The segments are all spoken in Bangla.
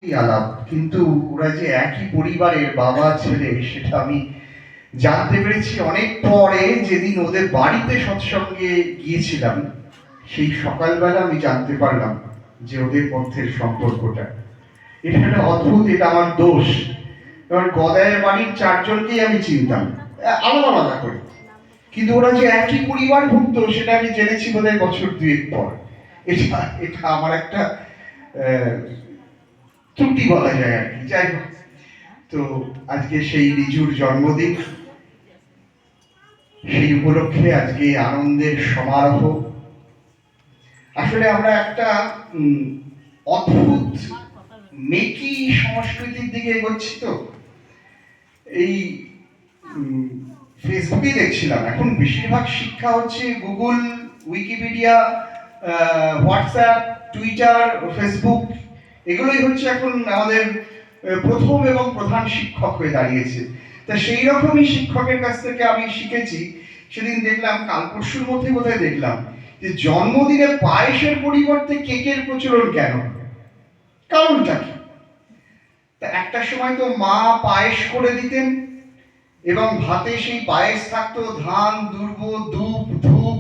আলাপ, কিন্তু ওরা যে একই পরিবারের বাবা ছেলে সেটা আমি জানতে পেরেছি অনেক পরে, যেদিন ওদের বাড়িতে সৎসঙ্গে গিয়েছিলাম সেই সকালবেলা আমি জানতে পারলাম যে ওদের মধ্যের সম্পর্কটা। এটা একটা অদ্ভুত, এটা আমার দোষ। কারণ গদায়ের বাড়ির চারজনকেই আমি চিনতাম আলাদা আলাদা করে, কিন্তু ওরা যে একই পরিবারভুক্ত সেটা আমি জেনেছি বোধহয় বছর দুয়েক পর। এটা এটা আমার একটা ত্রুটি বলা যায় আর কি। যাই হোক, তো আজকে সেই রিজুর জন্মদিন, সেই উপলক্ষে আজকে আনন্দের সমারোহ। আসলে আমরা একটা অদ্ভুত মেকি সংস্কৃতির দিকে এগোচ্ছি। তো এই ফেসবুকে দেখছিলাম এখন বেশিরভাগ শিক্ষা হচ্ছে Google, Wikipedia, WhatsApp, Twitter, Facebook, এগুলোই হচ্ছে এখন আমাদের প্রথম এবং প্রধান শিক্ষক হয়ে দাঁড়িয়েছে। তা সেই রকমই শিক্ষকের কাছ থেকে আমি শিখেছি। সেদিন দেখলাম, কাল পরশুর মধ্যে বোধহয় দেখলাম, যে জন্মদিনে পায়েসের পরিবর্তে কেকের প্রচলন কেন, কারণটা কি? তা একটা সময় তো মা পায়েস করে দিতেন এবং ভাতে সেই পায়েস থাকতো, ধান, দুর্ব, ধূপ,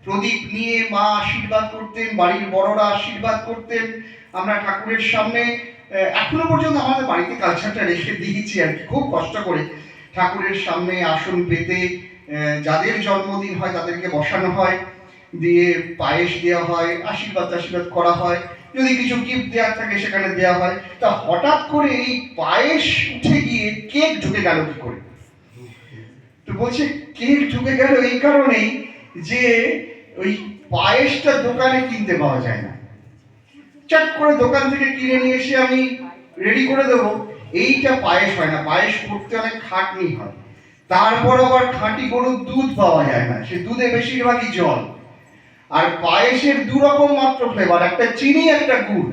প্রদীপ নিয়ে মা আশীর্বাদ করতেন, বাড়ির বড়রা আশীর্বাদ করতেন। আমরা ঠাকুরের সামনে এখনো পর্যন্ত আমাদের বাড়িতে কালচারটা রেখে দিয়েছি আর কি, খুব কষ্ট করে ঠাকুরের সামনে আসন পেতে যাদের জন্মদিন হয় তাদেরকে বসানো হয়, দিয়ে পায়েস দেওয়া হয়, আশীর্বাদ করা হয়, যদি কিছু গিফট দেওয়ার থাকে সেখানে দেওয়া হয়। তা হঠাৎ করে এই পায়েস উঠে গিয়ে কেক ঢুকে গেল কি করে? তো বলছে কেক ঢুকে গেল এই কারণেই যে ওই পায়েসটা দোকানে কিনতে পাওয়া যায় না। চট করে দোকান থেকে কিনে নিয়ে এসে আমি রেডি করে দেবো, এইটা পায়েস হয় না। পায়েস করতে অনেক খাটনি হয়। তারপর আবার খাঁটি গরুর দুধ পাওয়া যায় না, সে দুধে বেশিরভাগই জল। আর পায়েসের দু রকম মাত্র ফ্লেভার, একটা চিনি একটা গুড়।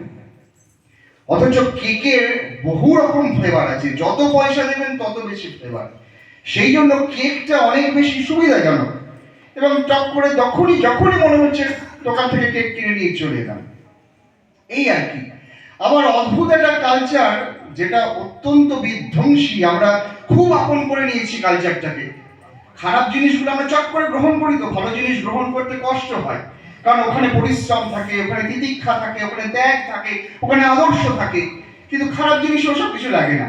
অথচ কেকের বহু রকম ফ্লেভার আছে, যত পয়সা দেবেন তত বেশি ফ্লেভার। সেই জন্য কেকটা অনেক বেশি সুবিধাজনক। এবং টক করে যখনই মনে হচ্ছে দোকান থেকে কেক কিনে নিয়ে চলে এলাম, এই আর কি। আবার অদ্ভুত একটা কালচার যেটা অত্যন্ত বিধ্বংসী, আমরা খুব আপন করে নিয়েছি কালচারটাকে। খারাপ জিনিসগুলো আমরা চট করে গ্রহণ করি, তো ভালো জিনিস গ্রহণ করতে কষ্ট হয়, কারণ ওখানে পরিশ্রম থাকে, ওখানে তিতিক্ষা থাকে, ওখানে ত্যাগ থাকে, ওখানে আদর্শ থাকে। কিন্তু খারাপ জিনিস ওসব কিছু লাগে না।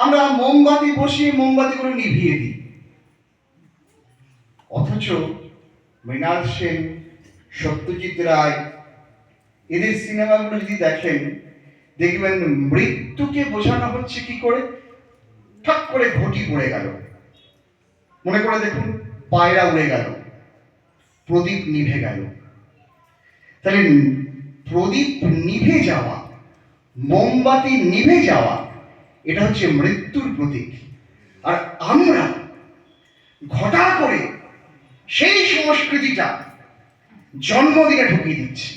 আমরা মোমবাতি বসিয়ে মোমবাতিগুলো নিভিয়ে দিই। অথচ মৃণাল সেন, সত্যজিৎ রায়, এদের সিনেমাগুলো যদি দেখেন, দেখবেন মৃত্যুকে বোঝানো হচ্ছে কি করে। ঠাক করে ঘটি পড়ে গেল, মনে করে দেখুন, পায়রা উড়ে গেল, প্রদীপ নিভে গেল। তাহলে প্রদীপ নিভে যাওয়া, মোমবাতি নিভে যাওয়া, এটা হচ্ছে মৃত্যুর প্রতীক। আর আমরা ঘটা করে সেই সংস্কৃতিটা জন্মদিনে ঢুকিয়ে দিচ্ছি।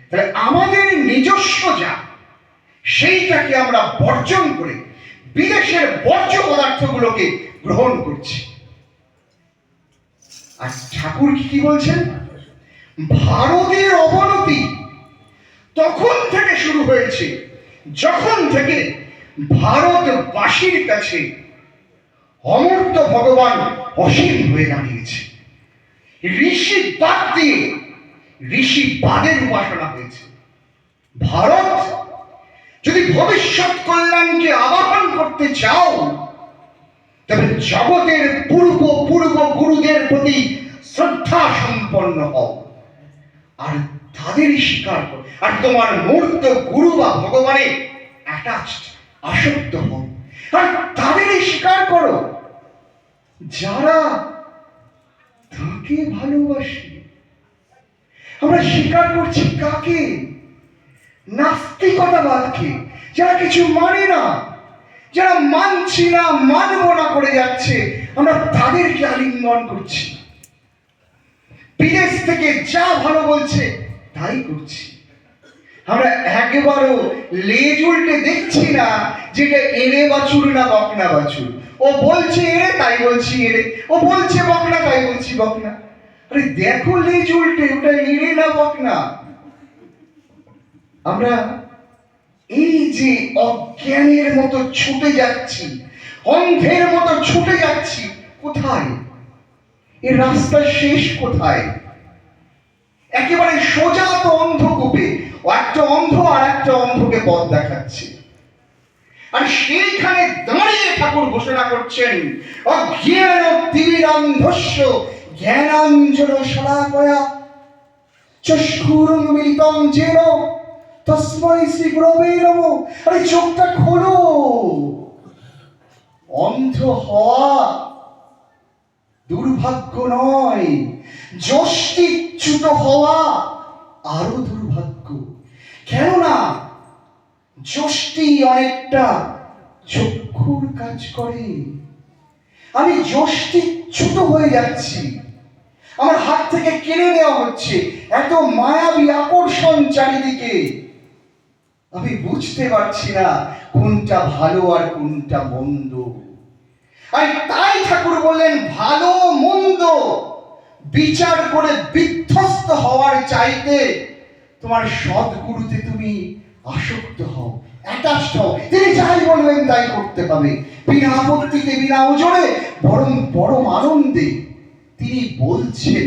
তাহলে আমাদের নিজস্ব যা, সেইটাকে আমরা বর্জন করে বিদেশের বর্জ্য পদার্থগুলোকে গ্রহণ করছি। আর ঠাকুর কি বলছেন? ভারতের অবনতি তখন থেকে শুরু হয়েছে যখন থেকে ভারতবাসীর কাছে অমূর্ত ভগবান অসীম হয়ে দাঁড়িয়েছে। ঋষি বাদ দিয়ে ঋষি বাদের উপাসনা হয়েছে। ভারত যদি ভবিষ্যৎ কল্যাণকে আবাহন করতে চাও, তবে জগতের পূর্ব গুরুদের প্রতি শ্রদ্ধা সম্পন্ন হও, আর তাদেরই স্বীকার করো। আর তোমার মূর্ত গুরু বা ভগবানে অ্যাটাচড, আসক্ত হও, আর তাদেরই স্বীকার করো যারা তাকে ভালোবাসে। আমরা স্বীকার করছি কাকে? নাস্তিকতাবাদকে, যারা কিছু মানে না, যারা মানছি না, মানব না করে যাচ্ছে, আমরা তাদেরকে আলিঙ্গন করছি। বিদেশ থেকে যা ভালো বলছে তাই করছি। আমরা একেবারও লেজ উল্টে দেখছি না যেটা এড়ে বাছুর না বকনা বাছুর। ও বলছে এড়ে তাই বলছি এড়ে, ও বলছে বকনা তাই বলছি বকনা। আরে দেখো লেজ উল্টে, ওটা এড়ে না বকনা। আমরা এই যে অজ্ঞানের মতো ছুটে যাচ্ছি, অন্ধের মতো ছুটে যাচ্ছি, কোথায়? এর রাস্তার শেষ কোথায়? একেবারে সোজা তো অন্ধকূপে, একটা অন্ধ আর একটা অন্ধকে পথ দেখাচ্ছে। আর সেইখানে দাঁড়িয়ে ঠাকুর ঘোষণা করছেন, অজ্ঞান তিমিরান্ধস্য জ্ঞানাঞ্জন শলাকয়া চক্ষুরুং মিলিতং যেন তস্মৈ শ্রী গুরবে নমঃ। আরে চোখটা খোলো। অন্ধ হওয়া দুর্ভাগ্য নয়, যষ্টিচ্যুত হওয়া আরো দুর্ভাগ্য। কেননা যষ্টি অনেকটা চক্ষুর কাজ করে। আমি যষ্টিচ্যুত হয়ে যাচ্ছি, আমার হাত থেকে কেড়ে নেওয়া হচ্ছে, এত মায়াবী আকর্ষণ চারিদিকে, আমি বুঝতে পারছি না কোনটা ভালো আর কোনটা মন্দ। আর তাই ঠাকুর বললেন, ভালো মন্দ বিচার করে বিধ্বস্ত হওয়ার চাইতে তোমার সদ্গুরুতে তুমি আসক্ত হও, অ্যাটাচড হও। তিনি যাই বলবেন তাই করতে পাবে, বিনা আপত্তিতে, বিনা ওজরে, বরং বড় আনন্দে। তিনি বলছেন